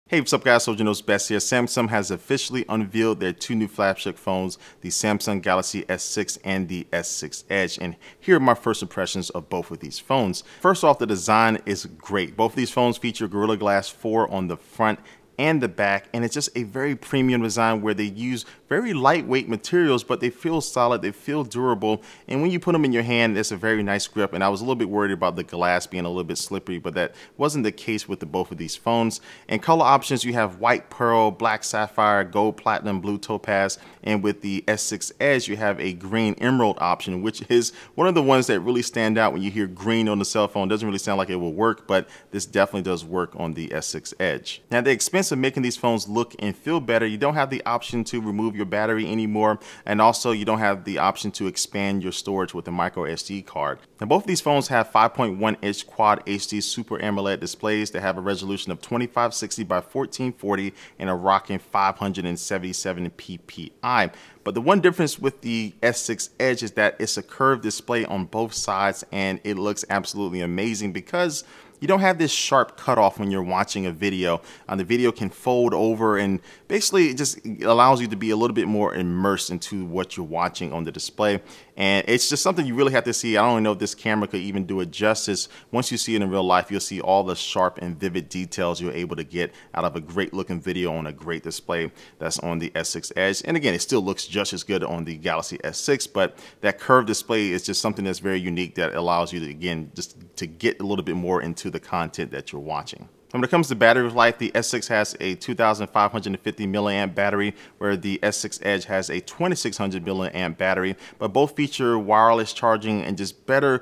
Hey, what's up guys, Soldier Knows Best here. Samsung has officially unveiled their two new flagship phones, the Samsung Galaxy S6 and the S6 Edge. And here are my first impressions of both of these phones. First off, the design is great. Both of these phones feature Gorilla Glass 4 on the front and the back, and it's just a very premium design where they use very lightweight materials, but they feel solid, they feel durable, and when you put them in your hand, it's a very nice grip. And I was a little bit worried about the glass being a little bit slippery, but that wasn't the case with both of these phones. And color options, you have white pearl, black sapphire, gold platinum, blue topaz, and with the S6 Edge, you have a green emerald option, which is one of the ones that really stand out when you hear green on the cell phone. It doesn't really sound like it will work, but this definitely does work on the S6 Edge. Now, the expense of making these phones look and feel better, you don't have the option to remove your battery anymore, and also you don't have the option to expand your storage with a micro SD card. Now, both of these phones have 5.1-inch Quad HD Super AMOLED displays that have a resolution of 2560 by 1440 and a rocking 577 ppi. But the one difference with the S6 Edge is that it's a curved display on both sides, and it looks absolutely amazing because you don't have this sharp cutoff when you're watching a video. The video can fold over, and basically it just allows you to be a little bit more immersed into what you're watching on the display. And it's just something you really have to see. I don't know if this camera could even do it justice. Once you see it in real life, you'll see all the sharp and vivid details you're able to get out of a great looking video on a great display that's on the S6 Edge. And again, it still looks just as good on the Galaxy S6, but that curved display is just something that's very unique that allows you to, again, just to get a little bit more into the content that you're watching. When it comes to battery life, the S6 has a 2,550 milliamp battery, where the S6 Edge has a 2,600 milliamp battery, but both feature wireless charging and just better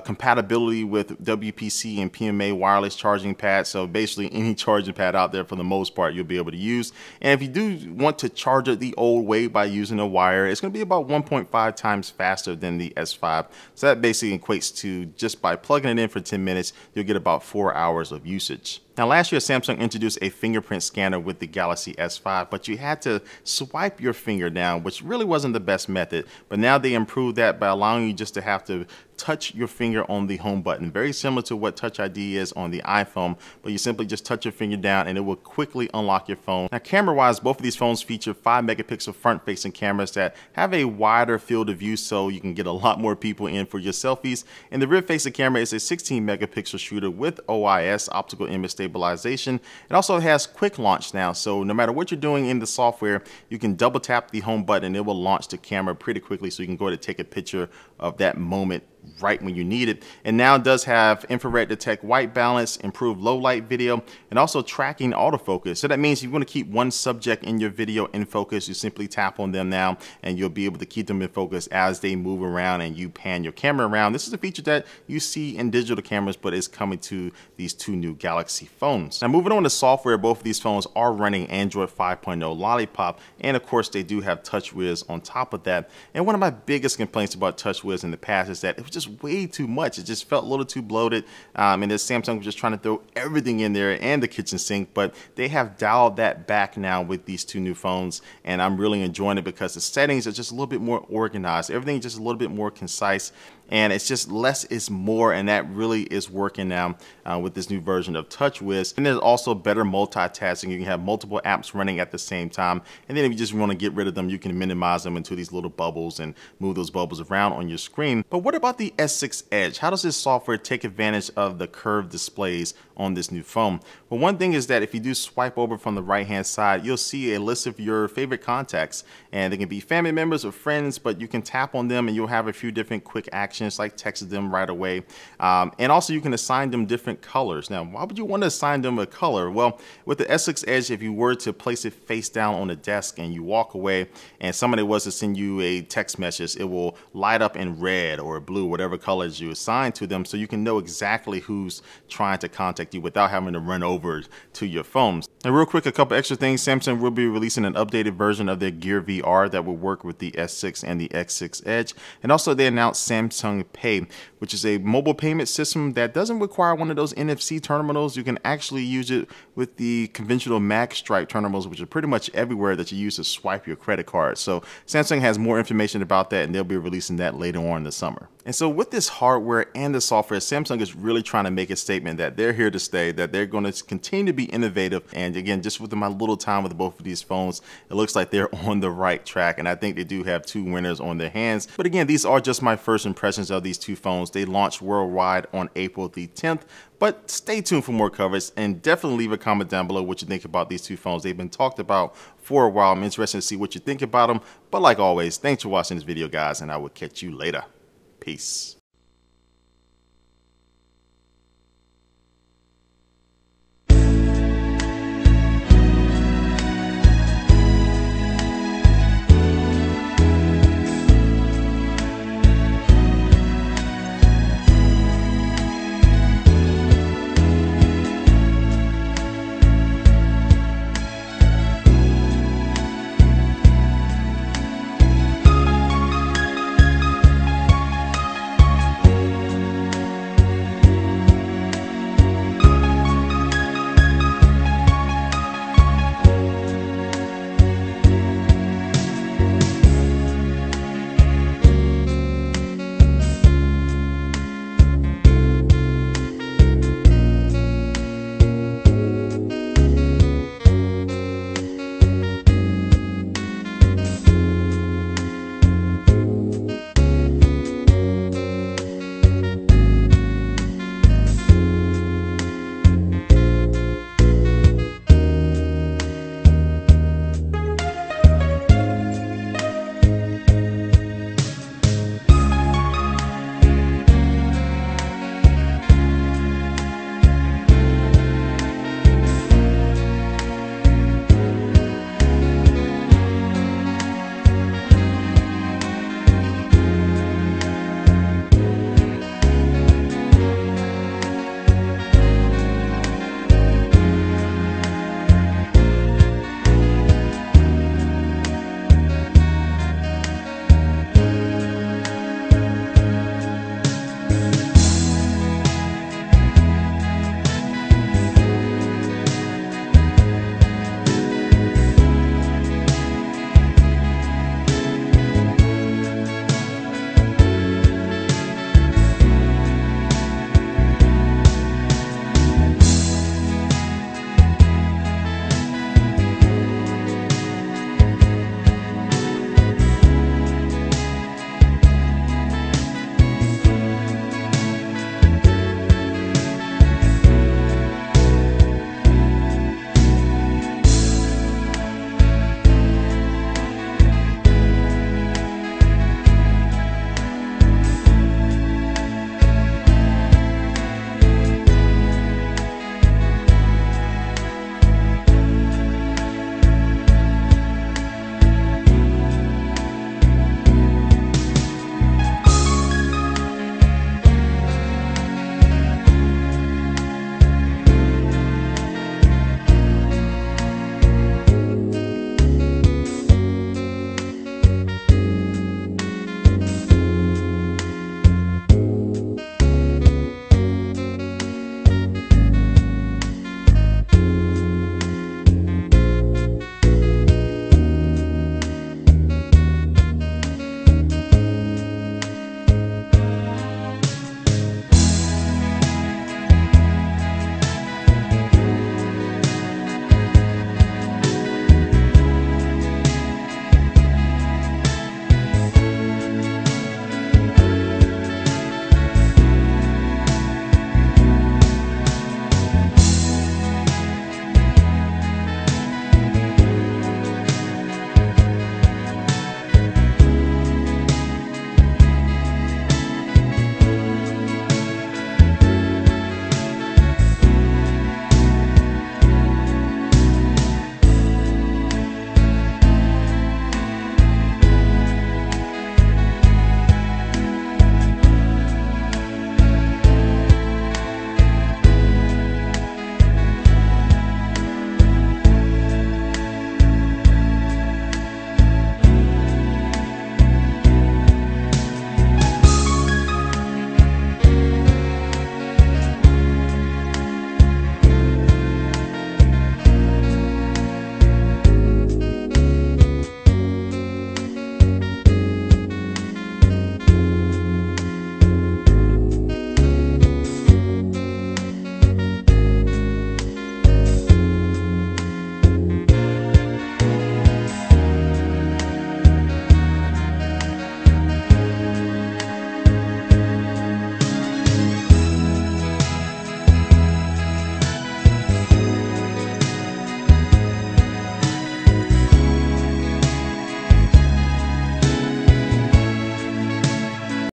compatibility with WPC and PMA wireless charging pads. So basically any charging pad out there for the most part you'll be able to use. And if you do want to charge it the old way by using a wire, it's going to be about 1.5 times faster than the S5. So that basically equates to, just by plugging it in for 10 minutes, you'll get about 4 hours of usage. Now, last year, Samsung introduced a fingerprint scanner with the Galaxy S5, but you had to swipe your finger down, which really wasn't the best method. But now they improved that by allowing you just to have to touch your finger on the home button, very similar to what Touch ID is on the iPhone, but you simply just touch your finger down and it will quickly unlock your phone. Now, camera-wise, both of these phones feature 5-megapixel front-facing cameras that have a wider field of view, so you can get a lot more people in for your selfies. And the rear-facing camera is a 16-megapixel shooter with OIS, optical image stabilization. It also has quick launch now, so no matter what you're doing in the software, you can double tap the home button and it will launch the camera pretty quickly, so you can go ahead and take a picture of that moment right when you need it. And now it does have infrared detect white balance, improved low light video, and also tracking autofocus. So that means if you want to keep one subject in your video in focus, you simply tap on them now and you'll be able to keep them in focus as they move around and you pan your camera around. This is a feature that you see in digital cameras, but it's coming to these two new Galaxy phones. Now, moving on to software, both of these phones are running Android 5.0 Lollipop, and of course they do have TouchWiz on top of that. And one of my biggest complaints about TouchWiz in the past is that it was just way too much. It just felt a little too bloated, and this Samsung was just trying to throw everything in there and the kitchen sink, but they have dialed that back now with these two new phones, and I'm really enjoying it because the settings are just a little bit more organized. Everything is just a little bit more concise, and it's just less is more, and that really is working now with this new version of TouchWiz. And there's also better multitasking. You can have multiple apps running at the same time, and then if you just want to get rid of them, you can minimize them into these little bubbles and move those bubbles around on your screen. But what about the S6 Edge? How does this software take advantage of the curved displays on this new phone? Well, one thing is that if you do swipe over from the right hand side, you'll see a list of your favorite contacts, and they can be family members or friends, but you can tap on them and you'll have a few different quick actions like text them right away, and also you can assign them different colors. Now, why would you want to assign them a color? Well, with the S6 Edge, if you were to place it face down on the desk and you walk away and somebody was to send you a text message, it will light up in red or blue, whatever colors you assign to them, so you can know exactly who's trying to contact you without having to run over to your phones. And real quick, a couple extra things. Samsung will be releasing an updated version of their Gear VR that will work with the S6 and the S6 Edge. And also they announced Samsung Pay, which is a mobile payment system that doesn't require one of those NFC terminals. You can actually use it with the conventional magstripe terminals, which are pretty much everywhere that you use to swipe your credit card. So Samsung has more information about that, and they'll be releasing that later on in the summer. And so with this hardware and the software, Samsung is really trying to make a statement that they're here to stay, that they're going to continue to be innovative. And again, just with my little time with both of these phones, it looks like they're on the right track. And I think they do have two winners on their hands. But again, these are just my first impressions of these two phones. They launched worldwide on April the 10th. But stay tuned for more coverage, and definitely leave a comment down below what you think about these two phones. They've been talked about for a while. I'm interested to see what you think about them. But like always, thanks for watching this video, guys, and I will catch you later. Peace.